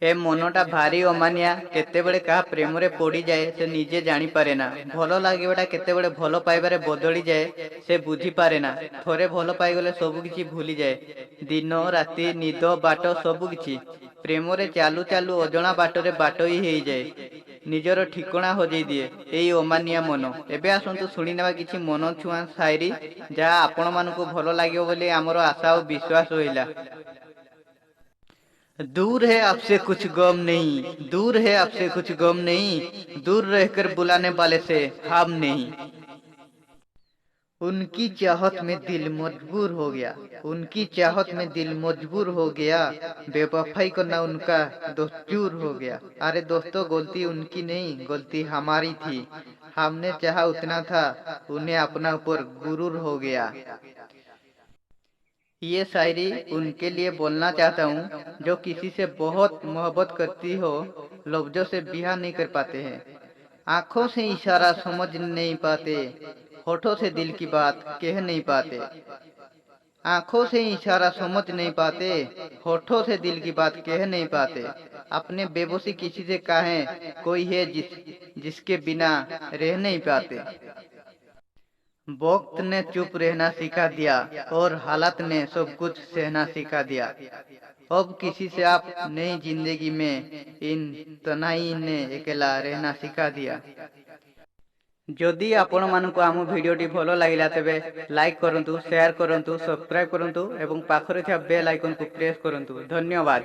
ए मनटा भारी अमानिया केतेबेले कहा प्रेम रे पड़ी जाए से निजे जानी पारे ना। भल लागिबाटा केतेबेले भल पाइबारे बदली जाए से बुझी पारे ना। थोरे भल पाइगले सब किछि भूली जाए। दिन राति निद बाट सब किछि प्रेम रे चालू चालू अजणा बाटरे बाटई हेई जाए। निजर ठिकणा हजई दिए एई अमानिया मन। एबे आसंतु सुनी नेबा किछि मन छुआ शायरी जहा आपण मानकु भल लागियो बोली हमर आशा और विश्वास होइला। दूर है आपसे कुछ गम नहीं, दूर है आपसे कुछ गम नहीं, दूर रहकर बुलाने वाले से हम नहीं। उनकी चाहत में दिल मजबूर हो गया, उनकी चाहत में दिल मजबूर हो गया, बेवफाई करना उनका दस्तूर हो गया। अरे दोस्तों, गलती उनकी नहीं, गलती हमारी थी। हमने चाहा उतना था, उन्हें अपना ऊपर गुरूर हो गया। ये शायरी उनके लिए बोलना चाहता हूँ जो किसी से बहुत मोहब्बत करती हो, लफ्जों से बिहा नहीं कर पाते हैं, आंखों से इशारा समझ नहीं पाते, होठों से दिल की बात कह नहीं पाते। आंखों से इशारा समझ नहीं पाते, होठों से दिल की बात कह नहीं पाते। अपने बेबसी किसी से कहें, कोई है जिसके बिना रह नहीं पाते। वक्त ने चुप रहना सिखा दिया और हालत ने सब कुछ सहना सिखा दिया। अब किसी से आप नई जिंदगी में इन तनाई ने अकेला रहना सिखा दिया। जदि आपण मानकु आम भिडियोटी भल लगिला तेबे लाइक करंतु, शेयर करंतु, सब्सक्राइब करंतु एवं पाखरे थिया बेल आइकन को प्रेस करंतु। धन्यवाद।